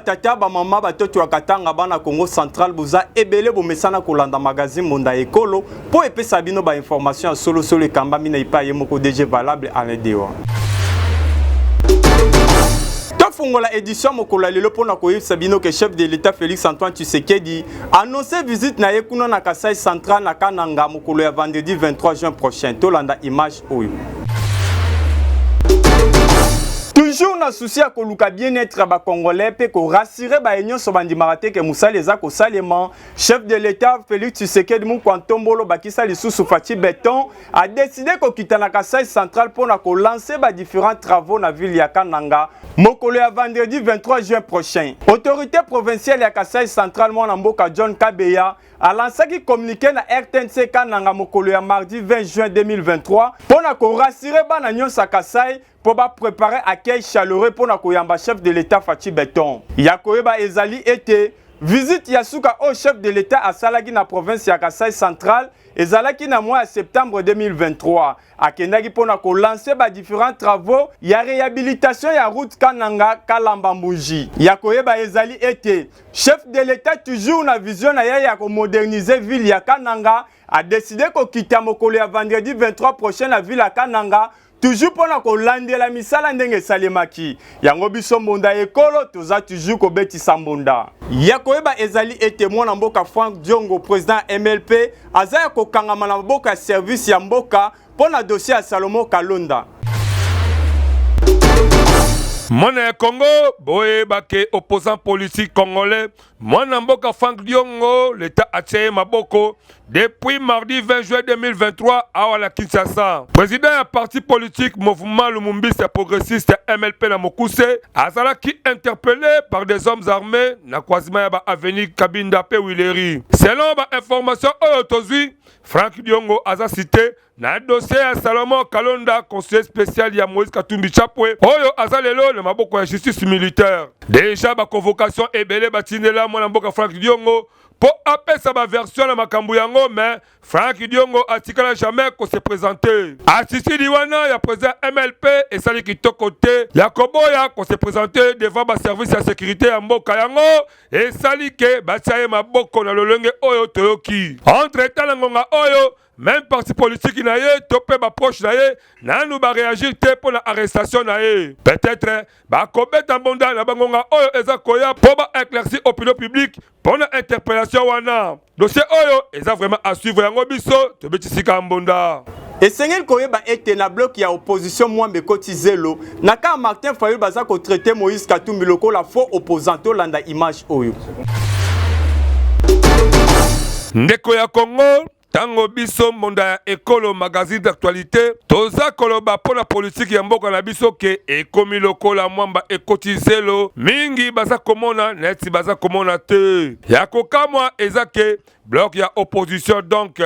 batata ba mama batoto ya Katanga bana Congo Central buza ebele bomesana kolanda magazine Monda Ekolo po epesa bino ba information solo ekamba mina ipa ye moko DG valable en Dewa. Fungola édition mokola lelo pona koyebisa bino que chef de l'État Félix Antoine Tshisekedi annoncé visite na yekuna na Kasai Central na Kananga mokolo ya vendredi 23 juin prochain. Tolanda image oyo. Toujours na souci à koluka bien-être ba congolais pe ko rassurer ba union so bandimaka ke musala eza ko salema chef de l'État Félix Tshisekedi mu kwantombolo bakisa lisusu Fati Beton a décidé ko kita na Kasai Central pour na ko lancer ba différents travaux na ville ya Kananga mokolo ya vendredi 23 juin prochain. Autorité provinciale ya Kasai Central mwana mboka John Kabeya a lancé qui communiqué na RTNC Kananga mokolo ya mardi 20 juin 2023 pour na ko rassurer ba na nyon sa Kasai pour préparer accueil chaleureux pour na koyamba chef de l'État Fati Beton. Yakoyeba ezali été visite yasuka au chef de l'État à Salagi na province ya Kasai Central ezalaki na mois de septembre 2023. Akendaki pour na ko lancer ba différents travaux ya réhabilitation ya route Kananga Kalamba Mbuji. Yakoyeba ezali été chef de l'État toujours na vision na ya ko moderniser ville ya Kananga a décidé ko kita mokolo ya vendredi 23 prochain la ville ya Kananga. Toujours pour na kolande la misala ndenge salemaki yango biso Monda Ekolo toza toujours ko beti sambonda yakoyeba ezali ete mwana mboka Frank Diongo président MLP azaya ko kangama na mboka service ya mboka pona dossier ya Salomo Kalonda. Mwana Congo, boye bake opposant politique congolais, mwana mboka Frank Diongo, l'État a tiré maboko depuis mardi 20 juin 2023 à la Kinshasa. Président du parti politique Mouvement Lumumbisa Progressiste MLP na Mokuse, azala qui interpellé par des hommes armés na croisement ya ba avenue Kabinda pe Wileri. Selon ba information autozui, Frank Diongo aza cité na dossier ya Salomon Kalonda, conseiller spécial ya Moïse Katumbi Chapwe, oyo azalelo le maboko ya justice militaire. Déjà ba convocation ebele batindela mwana mboka Frank Diongo pour apesa ba version na makambu yango, mais Frank Diongo atikala jamais ko se présenter. Atisi diwana ya président MLP et sali kitoko te ya koboya ko se présenter devant ba service ya sécurité ya mboka yango et sali ke batiaye maboko na lolenge oyo toyoki. Entre temps na ngonga oyo même parti politique na ye topé ba proche na ye nanu ba réagir te pour la arrestation na ye. Peut-être ba kobeta mbonda na bangonga oyo eza koya pour ba éclaircir opinion publique pour la interpellation wana. Dossier oyo eza vraiment à suivre yango biso to betisika mbonda. Et sengel koyeba ete na bloc ya opposition mwambe kotizelo naka Martin Fayulu baza ko traiter Moïse Katumbi loko la faux opposant landa image oyo. Ndeko ya Congo tango biso Monda Ekolo magazine d'actualité toza koloba pour la politique ya mboka na biso ke ekomi lokola mwamba ekotizelo mingi baza komona neti baza komona te ya kokamwa ezake bloc ya opposition donc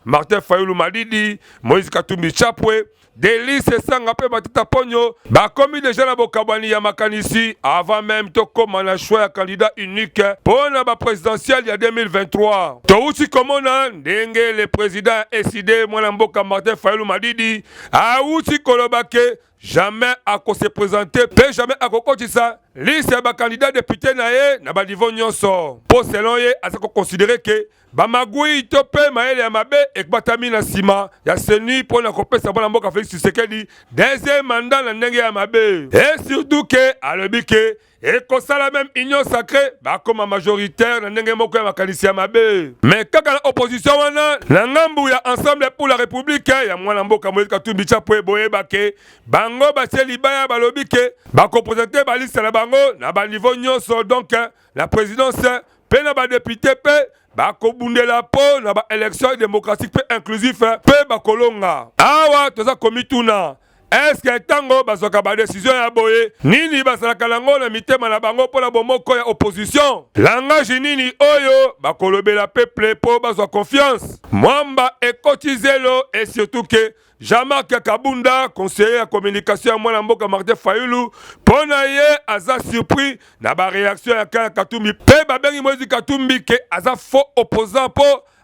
Martin Fayulu Madidi Moïse Katumbi Chapwe Délice sanga pe batita ponyo bakomi déjà na bokabani ya makanisi avant même to koma na choix ya candidat unique pour la présidentielle ya 2023. Touti komona ndenge le président décidé mwana mboka Martin Fayulu Madidi a uti kolobake jamais à se présenter, peut jamais à kokotisa liste ya ba candidat député na ye na ba niveau nyonso. Pour selon ye a considérer que ba magui topé maele ya mabe et batami na sima ya seni pour na kopesa bana mboka Félix Tshisekedi deuxième mandat na ndenge ya mabe. Et surtout que alobi ke et comme ça la même union sacrée bah comme majoritaire na ndenge moko ya makanisi ya mabe. Mais kaka na opposition wana na ngambu ya ensemble pour la république ya mwana mboka Moïse Katumbi Chapwe boye bake bango batie libaya balobi ke ba représenter ba liste na bango na ba niveau nyonso donc la présidence pe na ba député pe ba kobundela po na ba élection démocratique pe inclusif pe ba kolonga awa toza komituna. Est-ce que tango bazoka ba décision ya boye nini basalaka lango na mitema na bango pour la bomoko ya opposition langage nini oyo bakolobela peuple po bazwa confiance mwamba ekotizelo et surtout que Jean-Marc Kabunda, conseiller à communication à mwana mboka Martin Fayulu, pona ye aza surpris na ba réaction ya Katumbi pe babengi Moïse Katumbi ke aza faux opposant po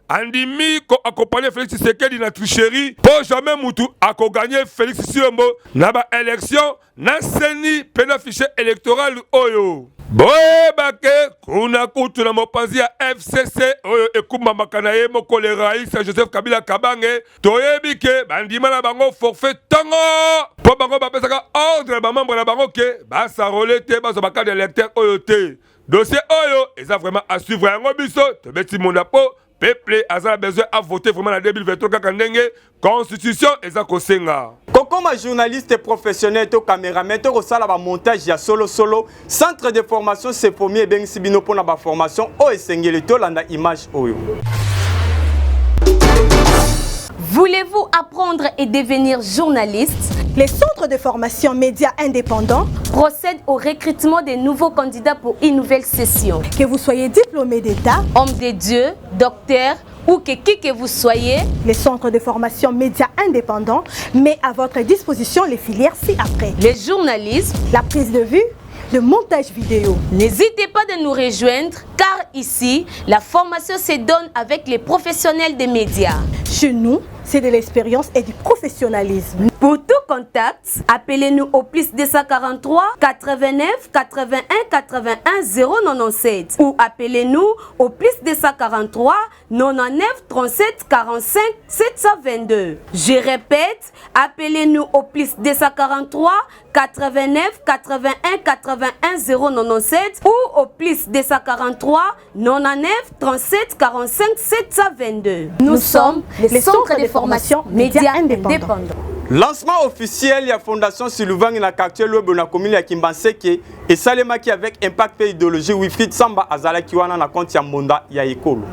andimi ko accompagner Félix Tshisekedi na tricherie pour jamais mutu ako gagner Félix Tshisekedi na ba élection na seni pena fichier électoral oyo. boyebake kuna kutu na mopanzi ya FCC oyo ekumbamaka na ye moko le rais Joseph Kabila Kabange toyebi ke bandima na bango forfait tango po bango bapesaka ordre bamembre na bango ke basarole te bazwa bakade électeur oyo te dossier oyo eza vraiment à suivre yango biso tobeti monda po peuple a besoin à voter vraiment en 2023 kaka ndenge constitution eza kosenga. Kokoma journaliste professionnel to caméraman to kosala ba montage ya solo centre de formation c'est premier ben sibino pona ba formation o esengeli to landa image oyo. Voulez-vous apprendre et devenir journaliste? Les centres de formation médias indépendants procèdent au recrutement des nouveaux candidats pour une nouvelle session. Que vous soyez diplômé d'État, homme de Dieu, docteur ou qui que vous soyez, les centres de formation médias indépendants met à votre disposition les filières ci-après. Le journalisme, la prise de vue, le montage vidéo. N'hésitez pas de nous rejoindre car ici, la formation se donne avec les professionnels des médias. Chez nous, c'est de l'expérience et du professionnalisme. Pour tout contact, appelez-nous au plus 243 89 81 81 097 ou appelez-nous au plus 243 99 37 45 722. Je répète, appelez-nous au plus 243 89 81 81 097 ou au plus 243 99 37 45 722. Nous sommes les centres de formation médias indépendants. Lancement officiel la Fondation Siluvangi na quartier Lobo na commune ya Kimbanseke et salemaki avec impact et idéologie Wilfried Samba azala kiwana na compte ya Monda ya Ekolo.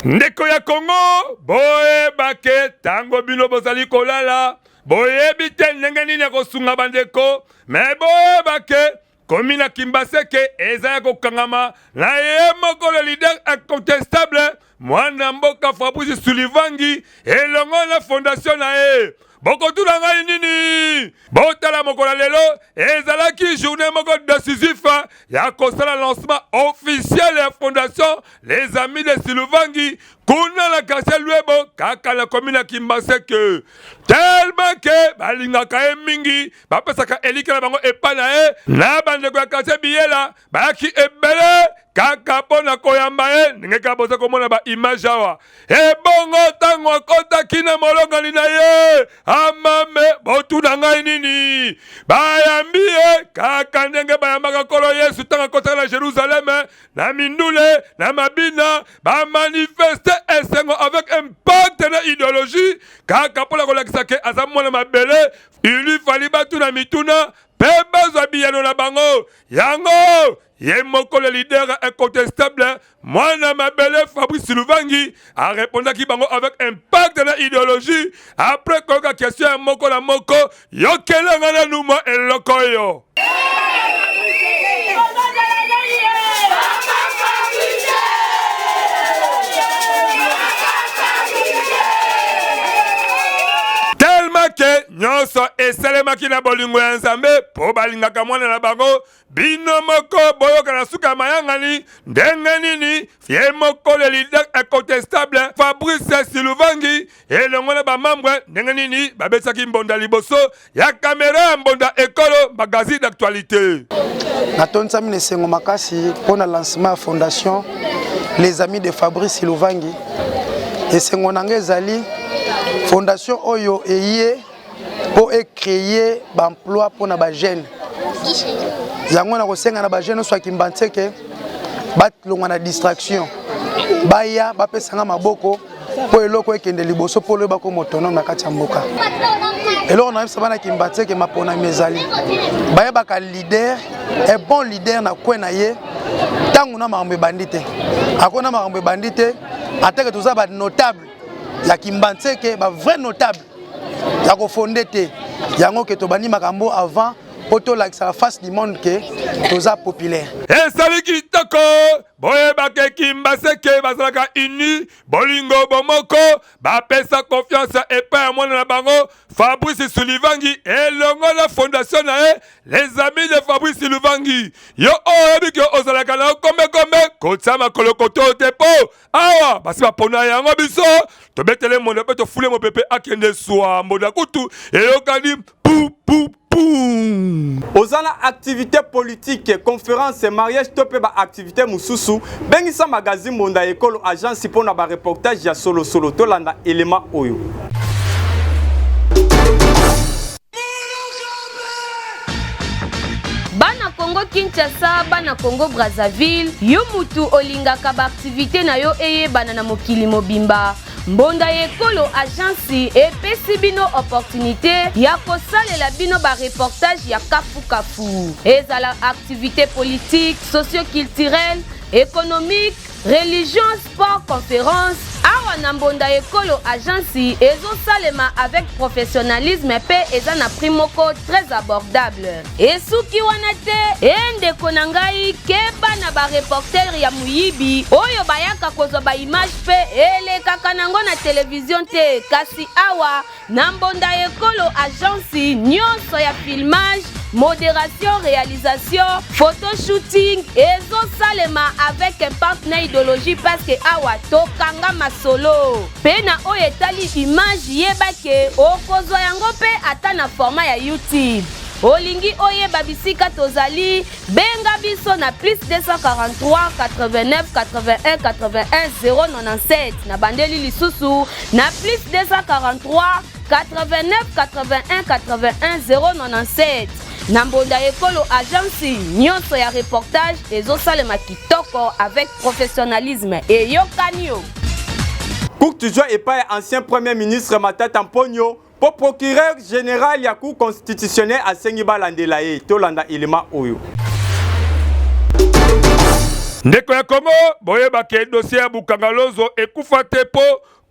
Ndeko ya Congo boyebake tango bino bozali kolala boyebi te ndenge nini ya kosunga bandeko me boyebake commune ya Kimbaseke eza ya kokangama na ye moko le leader incontestable mwana mboka Fabrice Sulivangi elongo na fondation na ye bokotuna ngai nini botala mokolo lelo ezalaki journée moko décisif ya kosala lancement officiel ya fondation les amis de Siluvangi kuna la quartier Lwebo kaka la commune ya Kimbaseke tellement que balingaka ye mingi bapesaka elike na bango epai na ye na bandeko ya quartier Biela bayaki ebele kaka pona koyamba ye ndenge kaka boza komona ba image awa ebongo ntango akotaki na molongani na ye amame botuna ngai nini bayambi ye kaka ndenge bayambaka kolo Yesu ntango akotaka na Jérusalem na mindule na mabina bamanifeste esengo avec impact na idéologie kaka mpona kolakisa ke aza mwana mabele ili fali batuna mituna pe bazwa biyano na bango yango ye moko le leader incontestable mwana mabele Fabrice Siluvangi a répondaki bango avec impact na idéologie après koyoka question ya moko na moko yokelanga na numa eloko yo ke nyonso esalemaki na bolingo ya Nzambe po balingaka mwana na bango bino moko boyoka na suka mayangani ndenge nini ye moko le leader incontestable Fabrice Siluvangi elongo na bamembre ndenge nini babetsaki mbonda liboso ya kamera ya mbonda ekolo magazine d'actualité natonsami na esengo makasi mpona lancement ya fondation les amis de Fabrice Siluvangi esengo nanga ezali fondation oyo eye pour créer d'emploi pour na ba jeune yango na kosenga na ba jeune so Kimbanseke batlonga na distraction baya bapesanga maboko po eloko ekende liboso po le bako motonome na kati ya mboka eloko na bisa bana Kimbanseke mapona mezali baya baka leader un bon leader na kwena ye tangu na makambo bandite akona makambo bandite atake toza ba notable ya Kimbanseke ba vrai notable ya ko fondé te yango ke to bani makambo avant poto la face du monde ke toza populaire esali kitoko boyebake Kimbaseke bazalaka uni bolingo bomoko bapesa confiance epai ya mwana na bango Fabrice Siluvangi elongo na fondation na ye les amis de Fabrice Siluvangi yo oyebi ke ozalaka na kombe kotia makolo koto te po awa basi bapona yango biso tobetele monde mpe tofule mopepe akende swa mbonda kutu eyokani pu Boum! Ozana activité politique, conférence, mariage, topé ba activité mususu. Bengisa magazine Monda Ekolo agence pour na ba reportage ya solo to landa élément oyo. Bana Congo Kinshasa, bana Congo Brazzaville, yo mutu olingaka ba activité na yo eye bana na mokili mobimba. Mbonda Ekolo agence epesi bino opportunité ya kosalela bino ba reportage ya kafu kafu. Ezala activité politique, socio-culturelle, économique, religion, sport, conférence. Awa na Mbonda Ekolo agence ezosalema avec professionnalisme pe eza na prix moko très abordable. Esuki wana te endeko na ngai keba na ba reporter ya muyibi oyo bayaka kozwa ba image pe elekaka nango na télévision te kasi awa na Mbonda Ekolo agence nyonso ya filmage, modération, réalisation, photoshooting ezosalema avec un partenaire idéologie parce que awa tokanga masolo pena oyo etali image yebake okozwa yango pe ata na format ya YouTube. Olingi oyeba bisika tozali benga biso na plus 243 89 81 81 097 na bandeli lisusu na plus 243 89 81 81 097 na Mbonda Ekolo agence nyonso ya reportage ezosalema kitoko avec professionnalisme et yokanio. Pour toujours et pas ancien premier ministre Matata Mponyo pour procureur général ya cour constitutionnelle à Sengiba Landelaye tolanda élément oyo. Ndeko ya Congo boyeba ke dossier ya Bukangalozo ekufa te po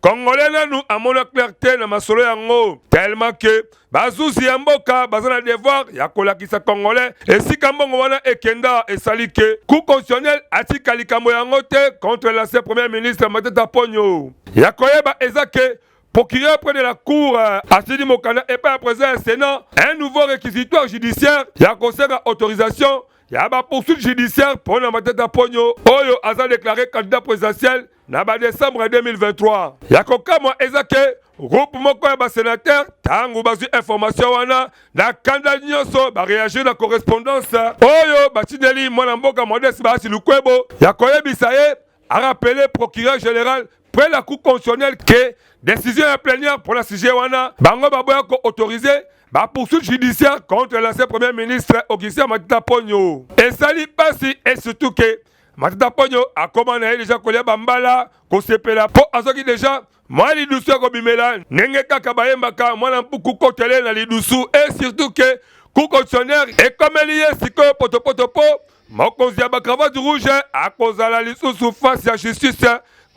Congolais nanu amona clarté na masolo yango tellement que bazuzi ya mboka bazana devoir ya kolakisa Congolais esika mbongo wana ekenda esali ke cour constitutionnelle atika likambo yango te contre l'ancien premier ministre Matata Ponyo ya koyeba ezake procureur près de la cour Asidi Mokanda et pas présent au Sénat un nouveau réquisitoire judiciaire ya conseil autorisation ya ba poursuite judiciaire pour na Matata Ponyo oyo aza déclaré candidat présidentiel na ba décembre 2023 ya kokamwa ezake groupe moko ya ba sénateur tangu bazu information wana na kanda nyonso ba réagir na correspondance oyo batineli mwana mboka Modeste Basi Lukwebo ya koyebisa ye a rappelé procureur général près la cour constitutionnelle que décision à plénière pour la sujet wana bango baboya ko autoriser ba poursuite judiciaire contre l'ancien premier ministre Augustin Matata Ponyo et sali pasi et surtout que Matata Ponyo a commandé déjà kolia bambala ko sepela po azoki déjà moi lidusu ko bimela nenge kaka bayembaka mwana mpuku kotele na lidusu et surtout que cour constitutionnelle et comme lié siko potopotopo mokonzi ya bakravate rouge a kozala lisusu face ya justice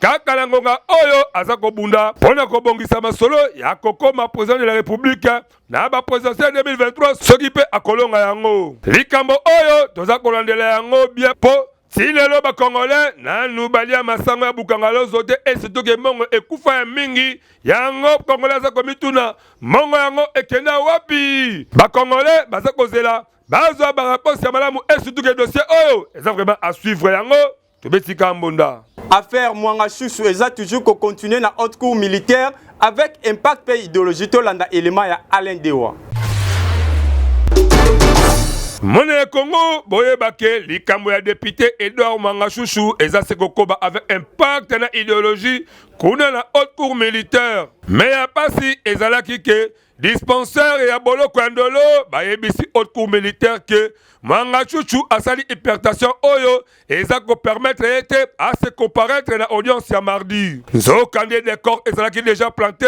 kaka na ngonga oyo aza kobunda pona kobongisa masolo ya kokoma président de la république na ba présidentielle 2023 soki pe akolonga yango likambo oyo toza kolandela yango bien po si lelo ba congolais nanu balia masango ya Bukangalozo te et surtout ke mongo ekufa ya mingi yango congolais aza komituna mongo yango ekenda wapi ba congolais baza kozela bazwa ba rapport ya malamu et surtout ke dossier oyo eza vraiment à suivre yango tobetika Mbonda. Affaire Mwanga Chouchou eza toujours ko continuer na haute cour militaire avec impact pays idéologie tolanda élément ya Alain Dewa. Mone Congo boyeba ke likambo ya député Edouard Mwanga Chouchou eza sekokoba avec impact na idéologie kuna na haute cour militaire mais ya pasi ezalaki ke dispensaire ya boloko ya ndolo bayebisi haute cour militaire ke Mwanga Chouchou asali hypertension oyo eza ko permettre ete à se comparaître na audience ya mardi nzokande des corps ezalaki déjà planté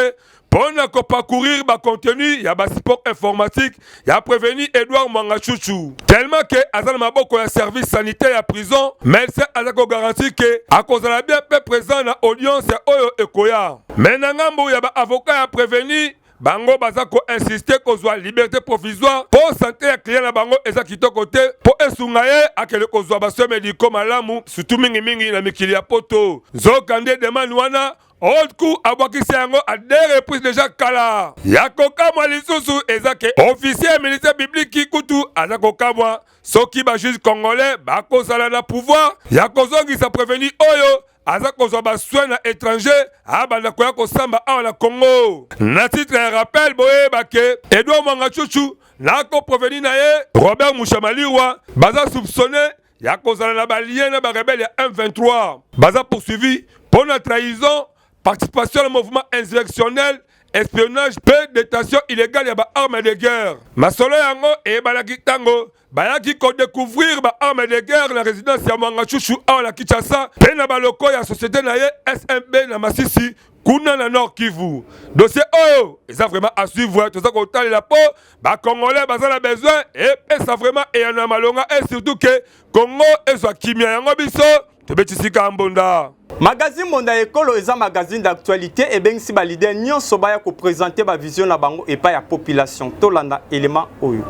pour ne parcourir ba contenu ya ba support informatique ya prévenu Edouard Mwanga Chouchou tellement que azana maboko ya service sanitaire ya prison médecin azako garanti que a cause la bien peu présent na audience ya oyo ekoya mais na ngambo ya ba avocat ya prévenu bango bazako insister kozwa liberté provisoire pour santé ya client na bango eza kitoko te po esunga ye akele kozwa baso médicaux malamu surtout mingi na mikili ya poto nzokande demande wana haute cour abwakisi yango à 2 reprises déjà kala ya kokamwa lisusu eza ke officier ministère biblique kutu aza kokamwa soki ba juge congolais bakozala na pouvoir ya kozongisa prévenu oyo aza kozwa basoi na étranger abanda koya kosamba awa na Congo na titre ya rappel boyeba ke Edouard Mwanga Chouchou nako proveni na ye Robert Mouchamaliwa baza soupçonné ya kozala na balien na barebelle ya M23 baza poursuivi pour la trahison, participation au mouvement insurrectionnel, espionnage, paix, détention illégale et armes de guerre. Masolo yango et balaki tango, bayaki ko découvrir ba armes de guerre la résidence ya Mangachouchou à la Kinshasa, pe na baloko ya société na ye SMB na Masisi, kuna na Nord Kivu. Dossier oh, et ça vraiment à suivre, tout ça qu'on t'a la peau, ba Congolais baza la besoin et ça vraiment et en malonga et surtout que Congo et soit kimia yango biso, to betisika mbonda. Magazine Monda Ekolo est un magazine d'actualité et bien si ba leader nyonso ba ya ko présenter ba vision na bango et pas ya population tolanda élément oyo.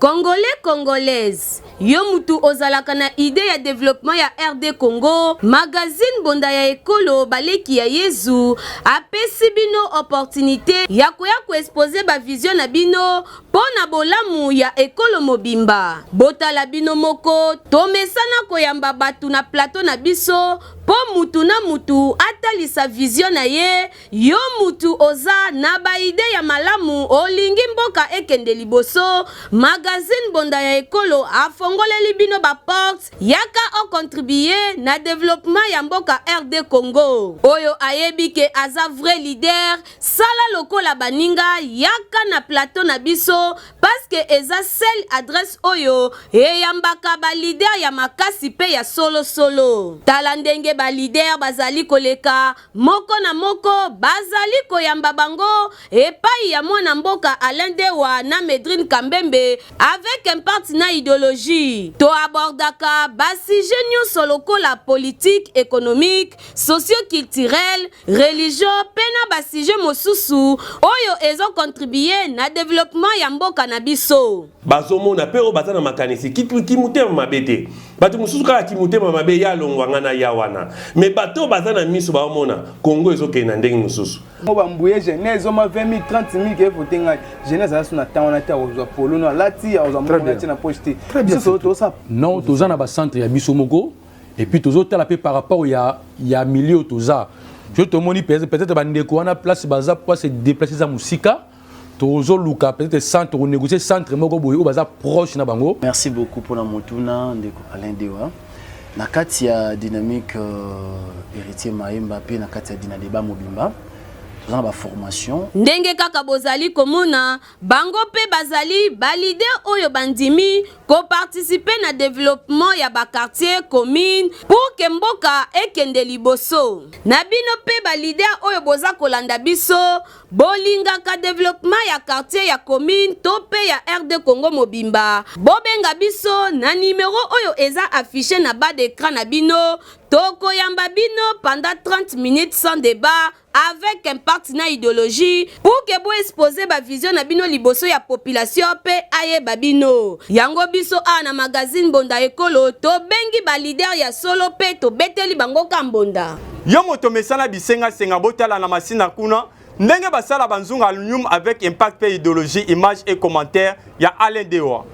Congolais, Congolaises, yo mutu ozalaka na idée ya développement ya RD Congo, magazine Bonda ya Ekolo baleki ya Yezu apesi bino opportunité ya koya ko exposer ba vision na bino pona bolamu ya Ekolo mobimba. Botala bino moko tomesana koyamba batu na plateau na biso po mutu na mutu atalisa vision na ye, yo mutu oza na ba idée ya malamu olingi mboka ekende liboso, magazine Bonda ya Ekolo afongoleli bino ba porte yaka o contribuer na développement ya mboka RD Congo. Oyo ayebi ke aza vrai leader, sala lokola baninga yaka na plateau na biso parce que eza seule adresse oyo eyambaka ba leader ya makasi pe ya solo. Tala ndenge ba leader bazali koleka moko na moko bazali koyamba bango epai ya mwana mboka Alain Dewa na Medrine Kambembe avec un partenaire idéologie. To abordaka basi nyonso lokola politique, économique, socio-culturel, religieux, pena basi mosusu oyo ezo contribuer na développement ya mboka na biso. Bazomona pero batana makanisi kimutema mabete. Batu mususu kala kimutema mabe ya longwanga na yawana. Me bato bazana miso baomona Congo ezoke na ndenge mususu. Oba mbuye jeunesse oma 20 000 30 000 ke votenga jeunesse asu na tawana ta ozwa polo no lati ozwa mona tina poste. Très bien. Non, toza na ba centre ya biso moko et puis tozo tala pe par rapport ya milieu toza. Je te moni peut-être ba ndeko wana place baza pour se déplacer za musika. Tozo luka peut-être centre ou négocier centre moko boyo baza proche na bango. Merci beaucoup pour la motuna ndeko Alain Dewa. Na kati ya dynamique héritier Maemba pe na kati ya dina débat mobimba. Dans la formation. Ndenge kaka bozali komona bango pe bazali ba leader oyo bandimi ko participer na développement ya ba quartier commune pour que mboka ekende liboso. Na bino pe ba leader oyo boza kolanda biso bolinga ka développement ya quartier ya commune to pe ya RD Congo mobimba. Bobenga biso na numéro oyo eza affiché na bas d'écran na bino. Toko yamba bino pendant 30 minutes sans débat avec un partenaire idéologie pour que vous exposer ba vision na bino liboso ya population pe aye babino. Yango biso na magazine Bonda Ekolo to bengi ba leader ya solo pe to beteli bango kambonda. Yo moto mesana bisenga senga botala na masina kuna ndenge basala banzunga aluminium avec impact pe idéologie image et commentaire ya Alain Dewa.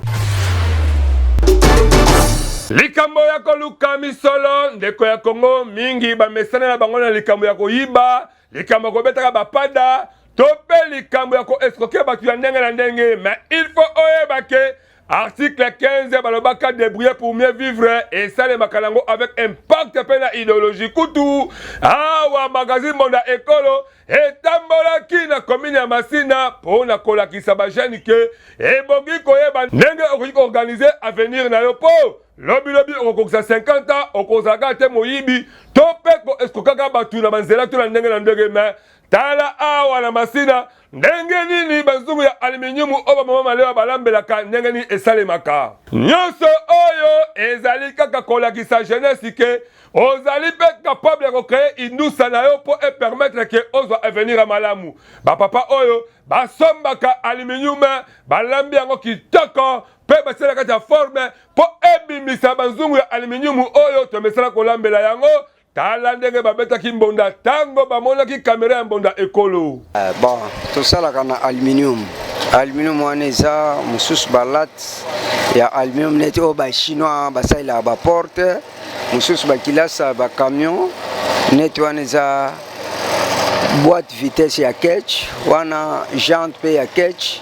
Likambo ya koluka misolo ndeko ya Congo mingi ba mesana na bango na likambo ya koyiba, likambo ko betaka bapada, tope likambo ya ko escroquer batu ya ndenge na ndenge, mais il faut oyeba ke article 15 balobaka débrouiller pour mieux vivre et ça les makalango avec impact pe na idéologie kutu. Awa magazine Bonda Ekolo etambola ki na commune ya Masina pour na kolakisa ba jeune ke ebongi koyeba ndenge okoki organiser avenir na yo po. Lobi okokisa 50 ans okozaka te moyibi to pe ko escroquer batu na banzela to na ndenge mais tala awa na Masina ndenge nini bazungu ya aluminium oba mama maleo balambelaka ndenge nini esalemaka. Nyonso oyo ezali kaka kolakisa jeunesse ke ozali pe capable de créer indusa na yo pour permettre que ozwa avenir malamu. Ba papa oyo basombaka aluminium balambi yango kitoko pe basela kati ya forme po ebimisa bazungu ya aluminium oyo tomesala kolambela yango. Tala ndenge babetaki mbonda tango bamonaki kamera ya Bonda Ekolo. Bon, tosalaka na aluminium. Aluminium wana eza mususu balat ya aluminium neti oyo bachinois basalelaka baporte mususu bakilasa bacamion neti wana eza boîte vitesse ya catch wana jante pe ya catch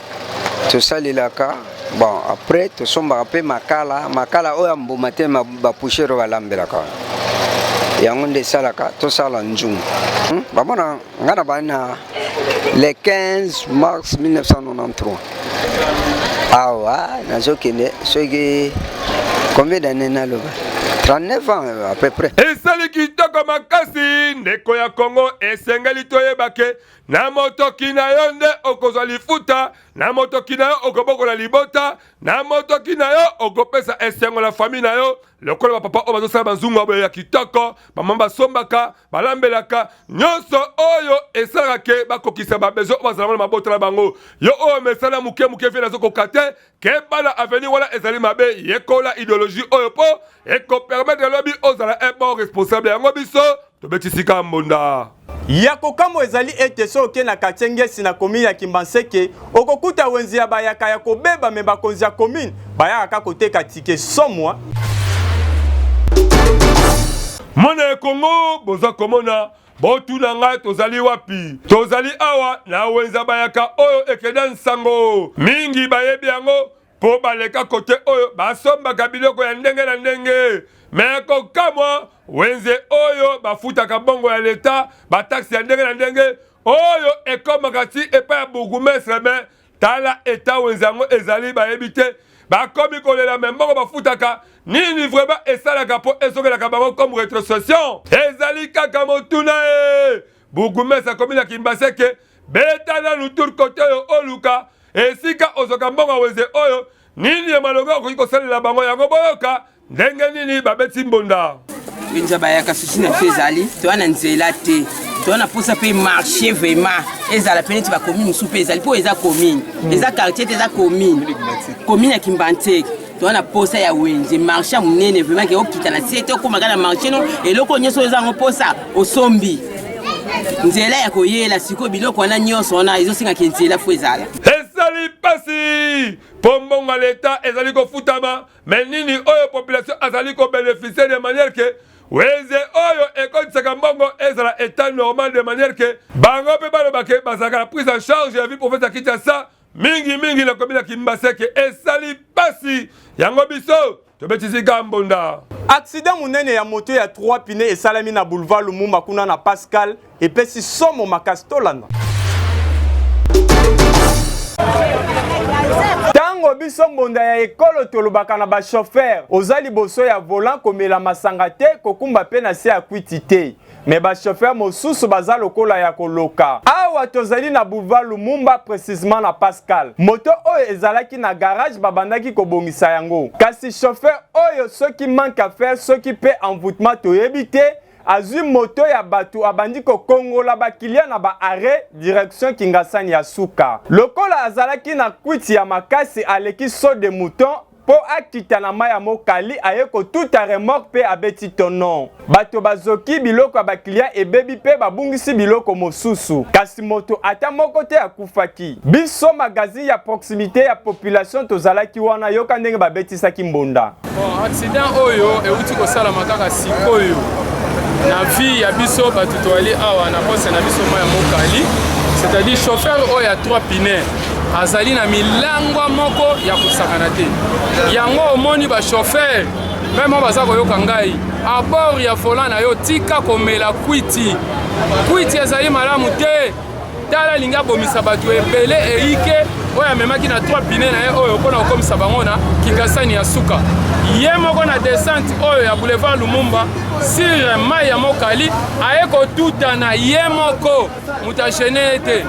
tosalelaka. Bon après tosombaka mpe makala oyo amboma te bapouchere balambelaka yango nde esalaka tosala nzungu. Bamona nga na bani na le 15 mars 1993 awa nazokende soki combien d'années naloba 39 ans à peu près. Esali kitoko makasi ndeko ya Congo esengeli toyebake na motoki na yo nde okozwa lifuta, na motoki na yo okobokola libota, na motoki na yo okopesa esengo la famille na yo lokola papa o bazosala bazungu abo ya kitoko bamama basombaka balambelaka nyonso oyo esalaka ke bakokisa babezo bazala na mabota na bango yo oyo mesala muke fe nazokoka te ke bana avenir wana ezali mabe yekola idéologie oyo po ekopermettre lobi ozala un bon responsable yango biso tobetisika mbonda. Yakokamo ezali ete soke na katengesi na komini ya Kimbanseke okokuta wenzi ya bayaka ya kobeba me bakonzi ya komini bayaka koteka tike somwa. Mona Kongo boza komona botuna ngai tozali wapi tozali awa na wenza bayaka oyo ekeda nsango mingi bayebi yango po baleka kote oyo basombaka biloko ya ndenge na ndenge meko kamwa wenze oyo bafutaka bongo ya leta bataksi ya ndenge na ndenge oyo ekomaka ti epa ya bourgmestre me tala eta wenze yango ezali bayebi te bakomi kolela me mbongo bafutaka nini vraiment esalaka po esokelaka bango comme rétrocession ezali kaka motuna bourgmestre akomi na Kimbanseke beta nanu tour kote oyo oluka esika ozoka mbongo wenze oyo nini ya malonga okoki kosalela bango yango boyoka ndenge nini babeti mbonda wenza bayaka susi na ezali toana nzela te toana posa pe marché vraiment ezala pene ti bakomi musu pe ezali po eza commune eza quartier te eza commune ya Kimbanseke toana posa ya wenze marché munene vraiment ke okita na sete okomaka na marché no eloko nyonso eza ngo posa osombi nzela ya koyela siko biloko wana nyonso wana ezosingaka nzela fo ezala ezali pasi pombonga leta ezali kofutama me nini oyo population azali kobeneficie de manière ke wenze oyo ekotisaka mbongo ezala état normal de manière ke bango mpe balobake bazalaka na prise en charge ya vie province ya Kinshasa mingi na komina Kimbanseke ezali pasi yango biso tobetisika mbonda. Accident munene ya moto ya 3 pine esalami na boulevard Lumumba kuna na Pascal epesi somo makasi tolanda. Tango biso mbonda ya ekolo tolobaka na ba chauffeur ozali boso ya volant komela masanga te kokumba pe na se ya kwiti te me ba chauffeur mosusu baza lokola ya koloka awa tozali na boulevard Lumumba précisément na Pascal moto oyo ezalaki na garage babandaki kobongisa yango kasi chauffeur oyo soki manque à faire soki pe envoûtement toyebi te azui moto ya batu abandi ko kongola bakilia na ba arrêt direction Kingasani ya suka lokola azalaki na kwiti ya makasi aleki so de mouton po akita na maya mokali ayeko tout a remorque pe abeti tonon bato bazoki biloko bakilia ebebi pe babungisi biloko mosusu kasi moto ata moko te akufaki biso magasin ya proximité ya population tozalaki wana yoka ndenge babetisaki mbonda. Bon accident oyo euti kosala makaka sikoyo na vie ya biso bato toali awa na pose na biso maya mokali c'est-à-dire chauffeur oyo ya 3 pine azali na milangwa moko ya kosakana te yango omoni ba chauffeur même baza koyoka ngai a bord ya volant na yo tika komela kwiti ezali malamu te tala linga bomisa bato ebele eike oyo amemaki na 3 pine na ye oyo mpona kokomisa bango na Kingasani ya suka ye moko na descente oyo ya boulevard Lumumba sire mai ya mokali aye kotuta na ye moko moto agene te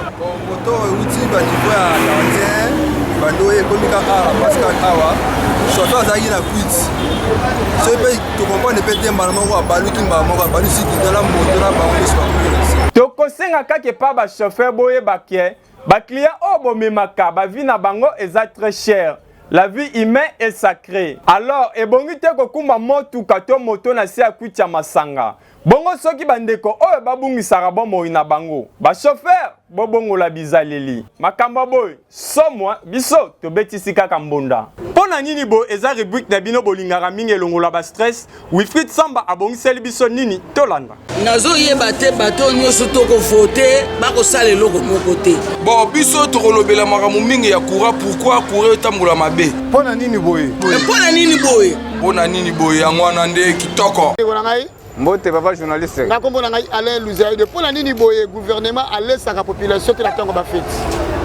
moto euti baniveau ya gardien bando ekomika awa Pascal awa chauffeur azalaki na kwiti so mpe tokomprendre mpe te mbala moko abaluki mbala moko abalusi kidala moto na bango nyonso bakomisa tokosenga kaka pa ba chauffeur boyeba ke baclient oyo bomemaka bavi na bango eza très cher. La vie humaine est sacrée. Alors, ebongi te kokumba motuka to moto na se akuti ya masanga. Bongo soki bandeko oyo babungisaka bomoi na bango. Ba chauffeur bobongola bizaleli makambo boy somwa biso tobetisi kaka mbonda pona nini bo eza rubrique na bino bolingaka mingi elongola ba stress Wilfried Samba abongiseli biso nini tolanda nazo yeba te bato nyonso tokovote bakosala eloko moko te bon biso tokolobela makambo mingi ya courant pourquoi courant etambola mabe pona nini boye pona nini boye yango wana nde kitoko Mbote papa journaliste. Na kombo na ngai Alain Luzaide. Pona nini boye gouvernement alesaka population te la tango ba fête.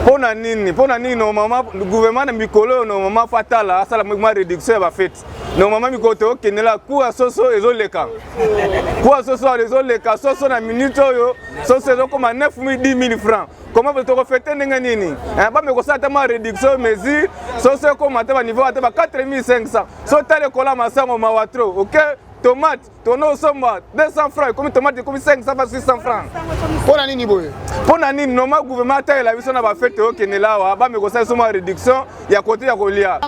Pona nini no mama gouvernement na mikolo no mama fatala asala ma réduction ba fête. No mama mikoto kenela ku asoso ezoleka. Ku asoso ezoleka soso na minute oyo soso ezokoma 9000 10000 francs. Comment vous te fêter ndenge nini? Ba me kosata ma réduction mesure soso ekoma te ba niveau ate ba 4500. So tale kola masango mawatro, OK? Tomate, tono somba 200 francs, comme tomate comme 500 francs, 600 francs. Pona nini boye? Pona nini normal gouvernement ta la biso na ba fête o kenela wa ba me ko sa soma réduction ya côté ya kolia.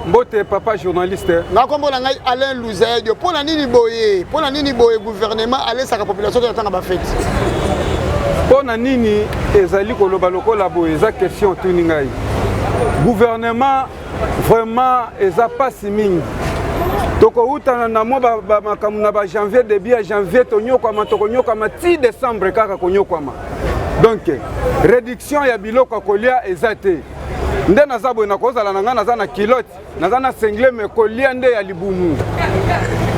Mbote papa journaliste. Na kombo na ngai Alain Luzaide. Pona nini boye? Pona nini boye gouvernement alesaka population ta tanga ba fête. Pona nini ezali koloba lokola boye za question tuni ngai. Gouvernement vraiment eza pas si mingi. Toko utana na mo ba makamu na ba janvier début à janvier tonyokama tokonyokama ti décembre kaka konyokama. Donc réduction ya biloko kolia ezate. Nde nazabo na kozala na ngana na kilote, na sengle me kolia nde ya libumu.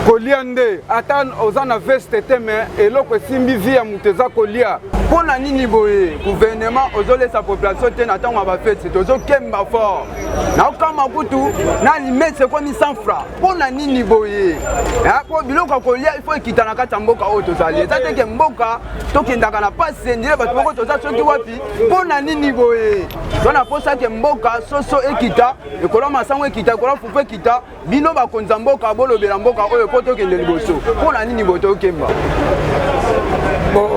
Kolia nde ata ozana veste te me eloko simbi via muteza kolia. Pona nini boye gouvernement ozole sa population te na tango ba fête tozo kemba fort. Na kama kutu na limite ko ni 100 francs. Pona nini boye? Ya ko biloko kolia il faut kitana kata mboka o tozali. Tate ke mboka tokendaka na passe ndile bato bako toza soki wapi. Pona nini boye? Dona posa ke mboka soso ekita ekolo masango ekita ekolo fufu ekita bino bakonza mboka bolobela mboka oyo poto kende liboso. Pona nini boto kemba? Bon,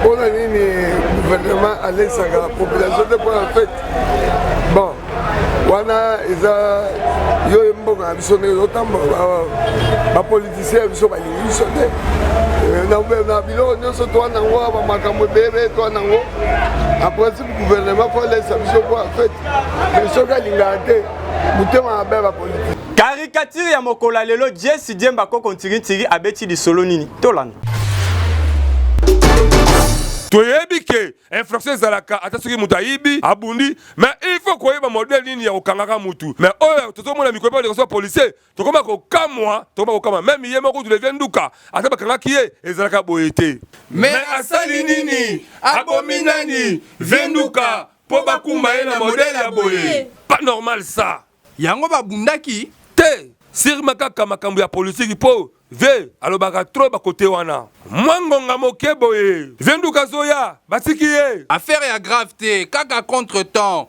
pona nini gouvernement alesaka la population de pour la fête. Bon, wana eza yo mboka na biso ne otamba ba politicien biso ba liso te. Na biloko nyonso to nango ba makambo bebe to nango. Après ce gouvernement faut laisser biso pour la fête. Mais soka linga te. Mutema abe ba politique. Caricature ya mokola lelo Jesse Diemba ko kontinitiri abeti di solo nini tolanda. Toyebi ke infraction zalaka atasuki mutu ayibi abundi mais il faut koyeba modèle nini ya okangaka mutu mais oyo tozomona mikopo de reso policier tokoma kokama même yemo ko devient nduka ata bakangaki ye ezalaka boyete mais asali nini abominani venduka po bakumba ye na modèle ya boye pas normal ça yango babundaki te sir makaka makambo ya politique po ve alobaka trop bakote wana mwangonga moke boye venduka zoya batiki ye affaire ya grave te kaka contre-temps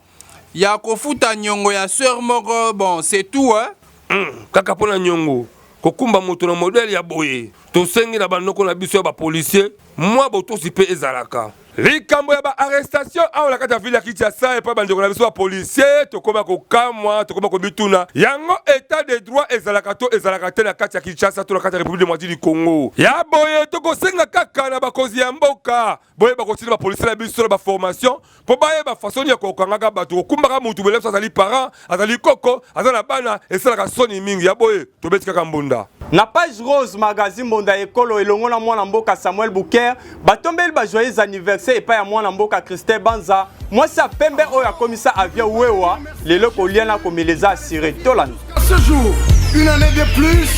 ya kofuta nyongo ya sœur moko bon c'est tout hein kaka pona nyongo kokumba moto na modèle ya boye tosengi na banoko na biso ya ba policier moi botosi pe ezalaka likambo ya ba arrestation awa la kata ville ya Kinshasa epa bandeko na biso ba policier tokoma kokamwa tokoma kobituna yango état de droit ezalaka te na kati ya Kinshasa to na kati ya République démocratique du Congo ya boye tokosenga kaka na bakozi ya mboka boye bakosina ba policier na biso na ba formation po baye ba façon ya kokangaka bato kokumbaka mutu beleso azali parent azali koko azala bana esalaka soni mingi ya boye tobeti kaka mbunda na page rose magazine Mbonda Ekolo elongo na mwana mboka Samuel Bouker batombeli ba joyeux anniversaire epa ya mwana mboka Christelle Banza mwasi ya pembe oyo akomisa avion wewa lelo kolia na komeleza assuré tolani. Ce jour, une année de plus,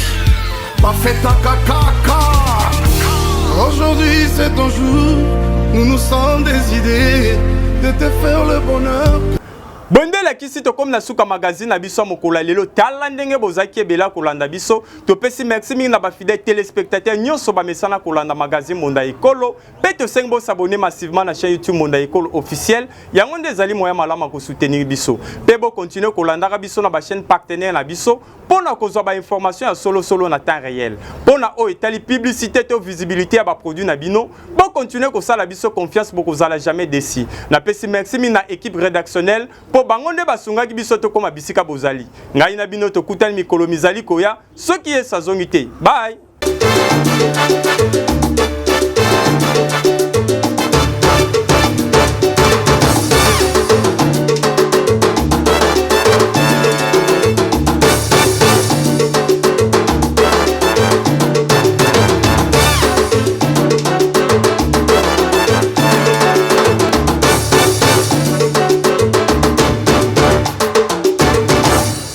pas fait à caca. Aujourd'hui c'est ton jour, nous nous sommes des idées de te faire le bonheur. Bonde la kisi to comme na suka magazine na biso mokola lelo tala ndenge bozaki ebela kolanda biso to pesi merci mingi na ba fidèles téléspectateurs nyonso ba mesana kolanda magazine Mbonda Ekolo pe to sengbo s'abonner massivement na chaîne YouTube Mbonda Ekolo officiel yango ndezali moya malama ko soutenir biso pe bo continuer kolanda ka biso na ba chaîne partenaire na biso pona kozwa ba information ya solo na temps réel pona o etali publicité to visibilité ya ba produit na bino bo continuer ko sala biso confiance bo kozala jamais déçu na pesi merci mingi na équipe rédactionnelle po bangonde basungaki biso to koma bisika bozali ngai na bino to kutani mikolo mizali koya soki ye sazongi te bye